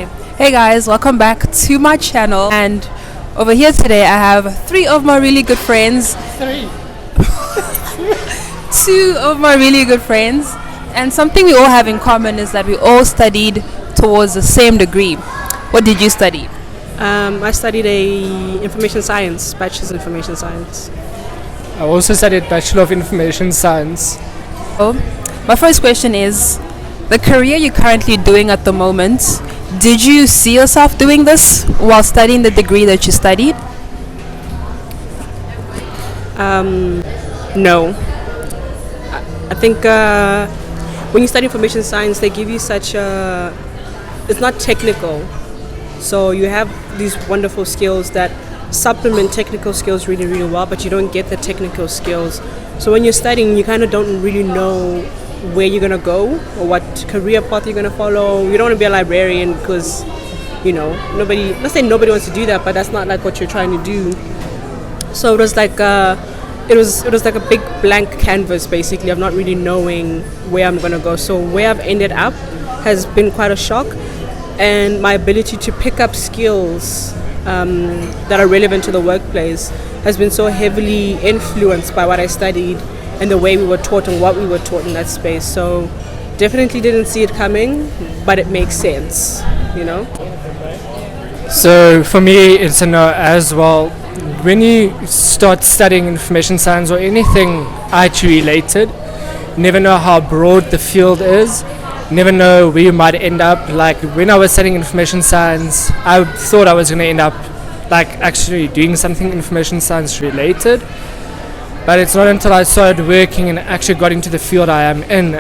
Okay. Hey guys, welcome back to my channel. And over here today I have three of my really good friends. Three. Two of my really good friends. And something we all have in common is that we all studied towards the same degree. What did you study? I studied information science, bachelor's in information science. I also studied Bachelor of Information Science. Oh, my first question is, the career you're currently doing at the moment, did you see yourself doing this while studying the degree that you studied? No. I think when you study information science, they give you such a... It's not technical. So you have these wonderful skills that supplement technical skills really, really well, but you don't get the technical skills. So when you're studying, you kind of don't really know where you're going to go or what career path you're going to follow. You don't want to be a librarian because, you know, nobody, not saying nobody wants to do that, but that's not like what you're trying to do. So it was like it was like a big blank canvas basically of not really knowing where I'm going to go. So where I've ended up has been quite a shock, and my ability to pick up skills that are relevant to the workplace has been so heavily influenced by what I studied and the way we were taught and what we were taught in that space. So definitely didn't see it coming, but it makes sense, you know? So for me, it's a no as well. When you start studying information science or anything IT related, you never know how broad the field is. Never know where you might end up. Like when I was studying information science, I thought I was going to end up like actually doing something information science related. But it's not until I started working and actually got into the field I am in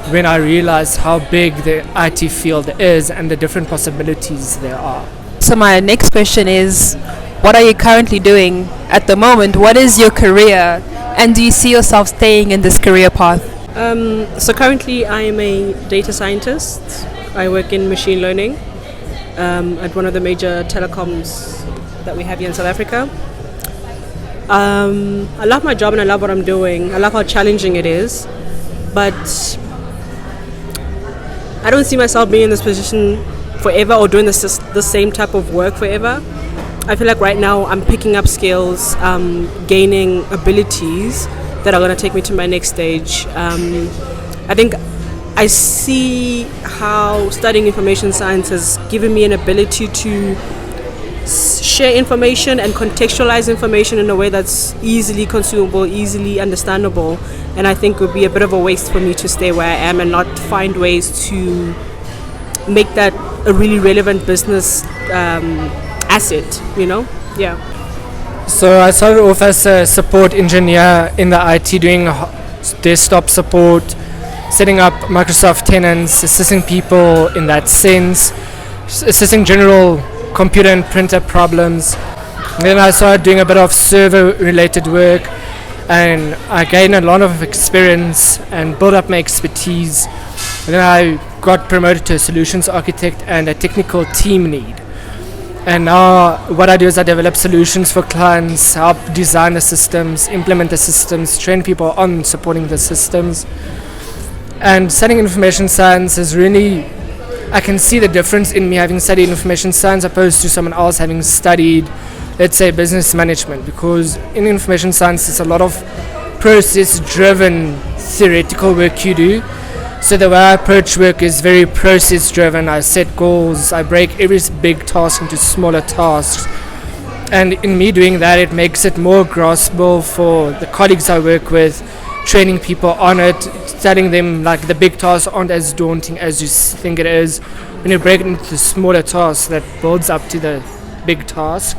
when I realized how big the IT field is and the different possibilities there are. So my next question is, what are you currently doing at the moment? What is your career? And do you see yourself staying in this career path? So currently I am a data scientist. I work in machine learning at one of the major telecoms that we have here in South Africa. I love my job and I love what I'm doing. I love how challenging it is, but I don't see myself being in this position forever or doing the same type of work forever. I feel like right now I'm picking up skills, gaining abilities that are going to take me to my next stage. I think I see how studying information science has given me an ability to share information and contextualize information in a way that's easily consumable, easily understandable, and I think it would be a bit of a waste for me to stay where I am and not find ways to make that a really relevant business asset, you know? Yeah. So I started off as a support engineer in the IT, doing desktop support, setting up Microsoft tenants, assisting people in that sense, assisting general computer and printer problems. Then I started doing a bit of server related work, and I gained a lot of experience and built up my expertise. And then I got promoted to a solutions architect and a technical team lead. And now what I do is I develop solutions for clients, help design the systems, implement the systems, train people on supporting the systems. And studying information science is really, I can see the difference in me having studied information science opposed to someone else having studied, let's say, business management, because in information science it's a lot of process-driven theoretical work you do. So the way I approach work is very process-driven. I set goals, I break every big task into smaller tasks. And in me doing that, it makes it more graspable for the colleagues I work with, training people on it, telling them like the big tasks aren't as daunting as you think it is. When you break it into smaller tasks, that builds up to the big task.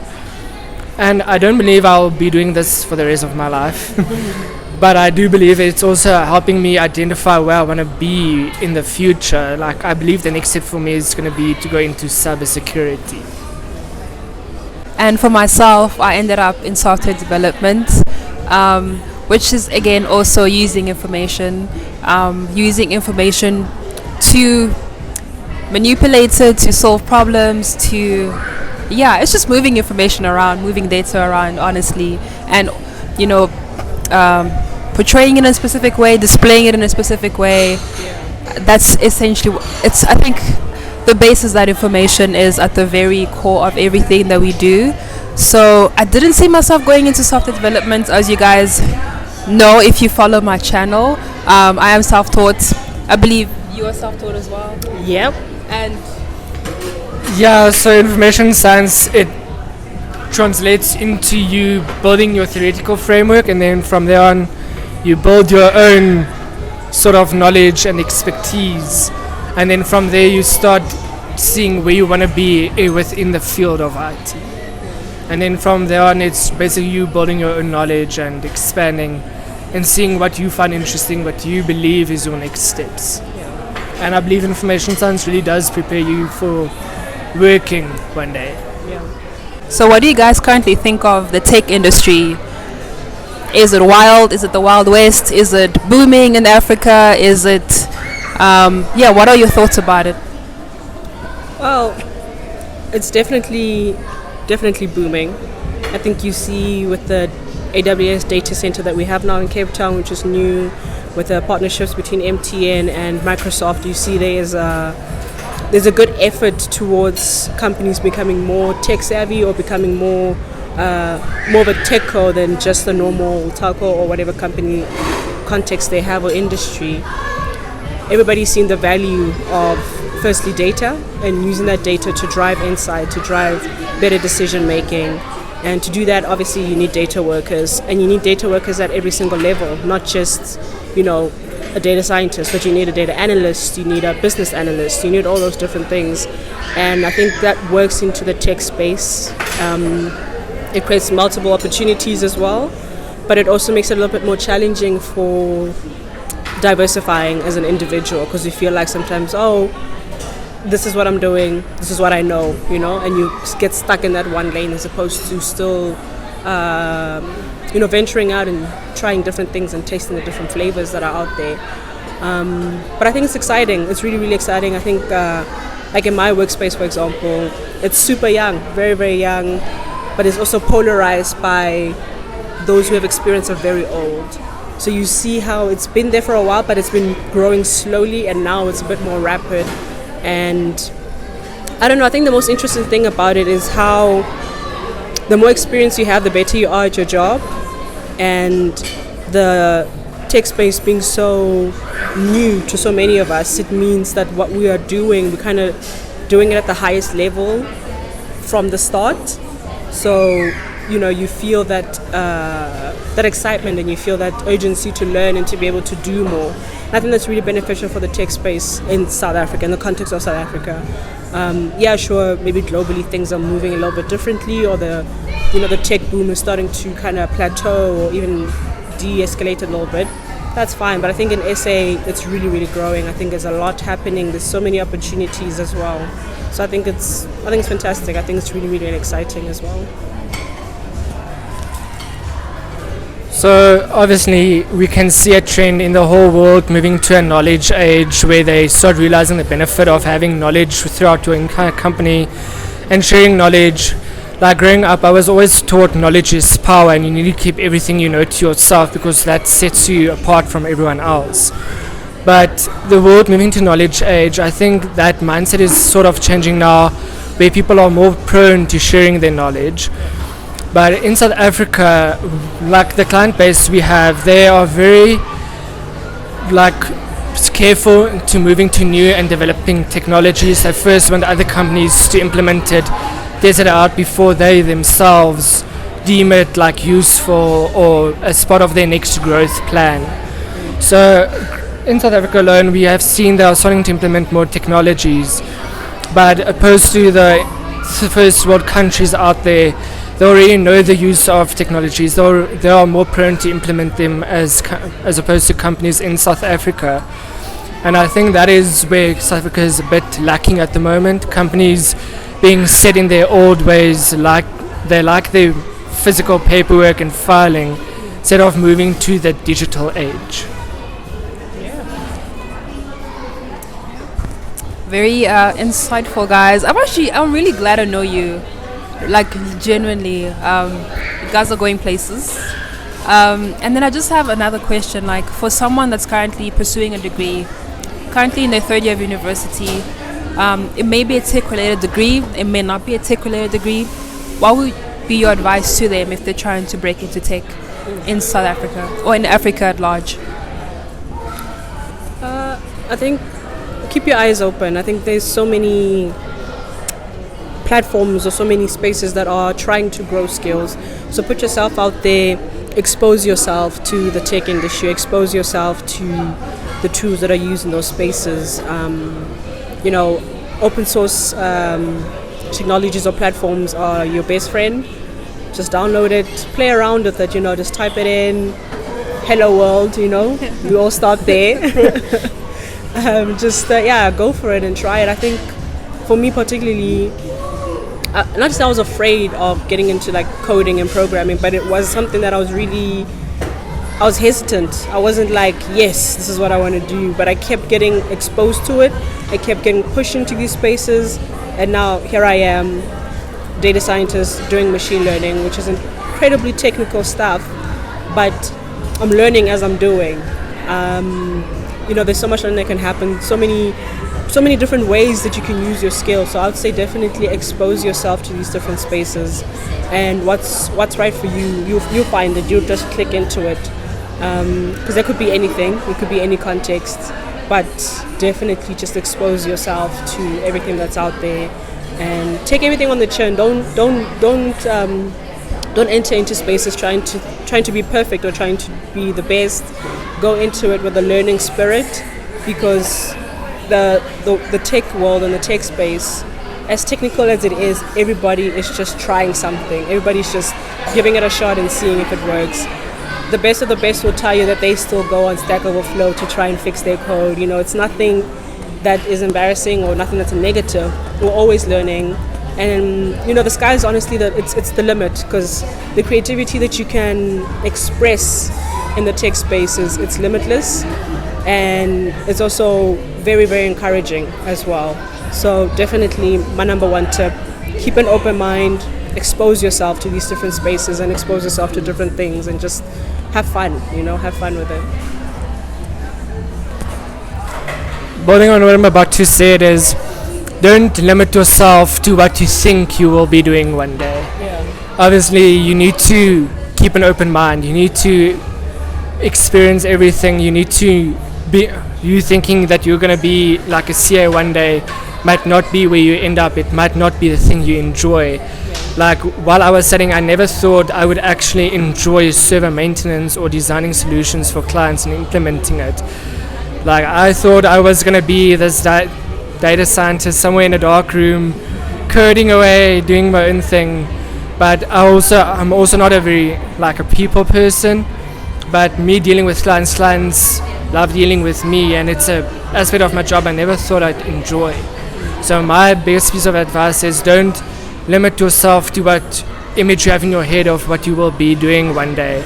And I don't believe I'll be doing this for the rest of my life. But I do believe it's also helping me identify where I want to be in the future. Like I believe the next step for me is going to be to go into cybersecurity. And for myself, I ended up in software development, which is again also using information to manipulate it, to solve problems, it's just moving information around, moving data around, honestly, and portraying it in a specific way, displaying it in a specific way. That's essentially, I think the basis that information is at the very core of everything that we do. So I didn't see myself going into software development, as you guys know if you follow my channel. I am self-taught. I believe you are self-taught as well. Yep. And Yeah, so information science, it translates into you building your theoretical framework, and then from there on you build your own sort of knowledge and expertise, and then from there you start seeing where you want to be within the field of IT, and then from there on it's basically you building your own knowledge and expanding and seeing what you find interesting, what you believe is your next steps. And I believe information science really does prepare you for working one day. so what do you guys currently think of the tech industry? Is it wild? Is it the Wild West? Is it booming in Africa? Is it what are your thoughts about it? Well, it's definitely booming. I think you see with the AWS data center that we have now in Cape Town, which is new, with the partnerships between MTN and Microsoft, you see there's a good effort towards companies becoming more tech savvy or becoming more of a techco than just the normal telco or whatever company context they have or industry. Everybody's seen the value of firstly data and using that data to drive insight, to drive better decision making. And to do that, obviously, you need data workers, and you need data workers at every single level, not just, a data scientist, but you need a data analyst, you need a business analyst, you need all those different things. And I think that works into the tech space. It creates multiple opportunities as well, but it also makes it a little bit more challenging for diversifying as an individual, because you feel like sometimes, this is what I'm doing, this is what I know, and you get stuck in that one lane as opposed to still, venturing out and trying different things and tasting the different flavors that are out there. But I think it's exciting. It's really, really exciting. I think, like in my workspace, for example, it's super young, very, very young, but it's also polarized by those who have experience of very old. So you see how it's been there for a while, but it's been growing slowly, and now it's a bit more rapid. And I don't know, I think the most interesting thing about it is how the more experience you have, the better you are at your job. And the tech space being so new to so many of us, it means that what we are doing, we're kind of doing it at the highest level from the start. So, you feel that excitement, and you feel that urgency to learn and to be able to do more. And I think that's really beneficial for the tech space in South Africa, in the context of South Africa. Sure, maybe globally things are moving a little bit differently, or the tech boom is starting to kind of plateau or even de-escalate a little bit. That's fine, but I think in SA it's really, really growing. I think there's a lot happening. There's so many opportunities as well. So I think it's fantastic. I think it's really, really exciting as well. So obviously we can see a trend in the whole world moving to a knowledge age, where they start realizing the benefit of having knowledge throughout your entire company and sharing knowledge. Like growing up, I was always taught knowledge is power, and you need to keep everything you know to yourself, because that sets you apart from everyone else. But the world moving to knowledge age, I think that mindset is sort of changing now, where people are more prone to sharing their knowledge. But in South Africa, like the client base we have, they are very careful to moving to new and developing technologies. They first want other companies to implement it, test it out before they themselves deem it useful or as part of their next growth plan. So in South Africa alone, we have seen they are starting to implement more technologies, but opposed to the first world countries out there, they already know the use of technologies. They are more prone to implement them as opposed to companies in South Africa. And I think that is where South Africa is a bit lacking at the moment. Companies being set in their old ways, they like their physical paperwork and filing, instead of moving to the digital age. Very insightful, guys. I'm really glad to know you. Genuinely, you guys are going places. And then I just have another question. For someone that's currently pursuing a degree, currently in their third year of university, It may be a tech-related degree, it may not be a tech-related degree. What would be your advice to them if they're trying to break into tech in South Africa or in Africa at large? I think keep your eyes open. I think there's so many platforms or so many spaces that are trying to grow skills. So put yourself out there, expose yourself to the tech industry, expose yourself to the tools that are used in those spaces. Open source technologies or platforms are your best friend. Just download it, play around with it, just type it in, hello world, we all start there. Go for it and try it. I think for me particularly, not just I was afraid of getting into like coding and programming, but it was something that I was hesitant. I wasn't like, yes, this is what I want to do, but I kept getting exposed to it. I kept getting pushed into these spaces, and now here I am, data scientist doing machine learning, which is incredibly technical stuff, but I'm learning as I'm doing. There's so much learning that can happen, so many different ways that you can use your skill. So I would say definitely expose yourself to these different spaces, and what's right for you, you'll find that you'll just click into it. Because there could be anything, it could be any context, but definitely just expose yourself to everything that's out there and take everything on the chin. Don't enter into spaces trying to be perfect or trying to be the best. Go into it with a learning spirit, because the tech world and the tech space, as technical as it is, everybody is just trying something. Everybody's just giving it a shot and seeing if it works. The best of the best will tell you that they still go on Stack Overflow to try and fix their code. It's nothing that is embarrassing or nothing that's a negative. We're always learning, and the sky is honestly it's the limit, because the creativity that you can express in the tech space it's limitless, and it's also very, very encouraging as well. So definitely my number one tip: keep an open mind, expose yourself to these different spaces and expose yourself to different things, and just have fun, have fun with it. Building on what I'm about to say, it is, don't limit yourself to what you think you will be doing one day. Yeah. Obviously, you need to keep an open mind. You need to experience everything. You need to be, you thinking that you're going to be like a CA one day might not be where you end up. It might not be the thing you enjoy. Like while I was studying, I never thought I would actually enjoy server maintenance or designing solutions for clients and implementing it. Like I thought I was going to be this data scientist somewhere in a dark room, coding away, doing my own thing. But I'm also not a very a people person. But me dealing with clients love dealing with me, and it's an aspect of my job I never thought I'd enjoy. So my biggest piece of advice is, don't limit yourself to what image you have in your head of what you will be doing one day.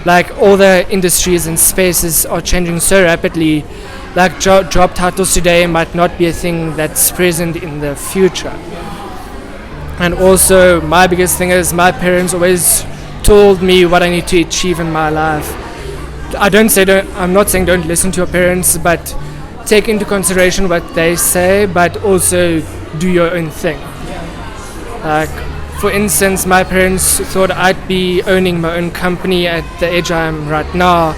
Like all the industries and spaces are changing so rapidly. Like job titles today might not be a thing that's present in the future. And also my biggest thing is, my parents always told me what I need to achieve in my life. I'm not saying don't listen to your parents, but take into consideration what they say, but also do your own thing. Like, for instance, my parents thought I'd be owning my own company at the age I am right now.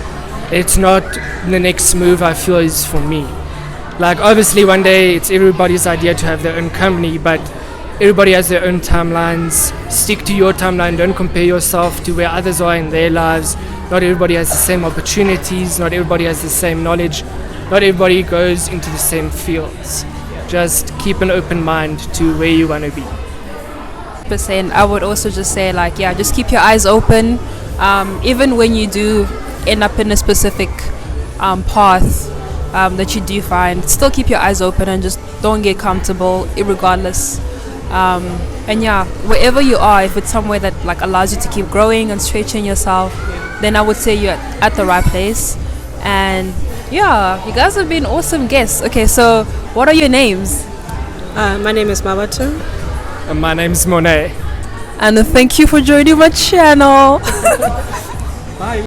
It's not the next move I feel is for me. Like, obviously one day it's everybody's idea to have their own company, but everybody has their own timelines. Stick to your timeline. Don't compare yourself to where others are in their lives. Not everybody has the same opportunities. Not everybody has the same knowledge. Not everybody goes into the same fields. Just keep an open mind to where you want to be. I would also just say, just keep your eyes open. Even when you do end up in a specific path that you do find, still keep your eyes open and just don't get comfortable irregardless. Wherever you are, if it's somewhere that allows you to keep growing and stretching yourself, then I would say you're at the right place. And you guys have been awesome guests. Okay, so what are your names? My name is Mawatu. And my name's Monet. And thank you for joining my channel. Bye.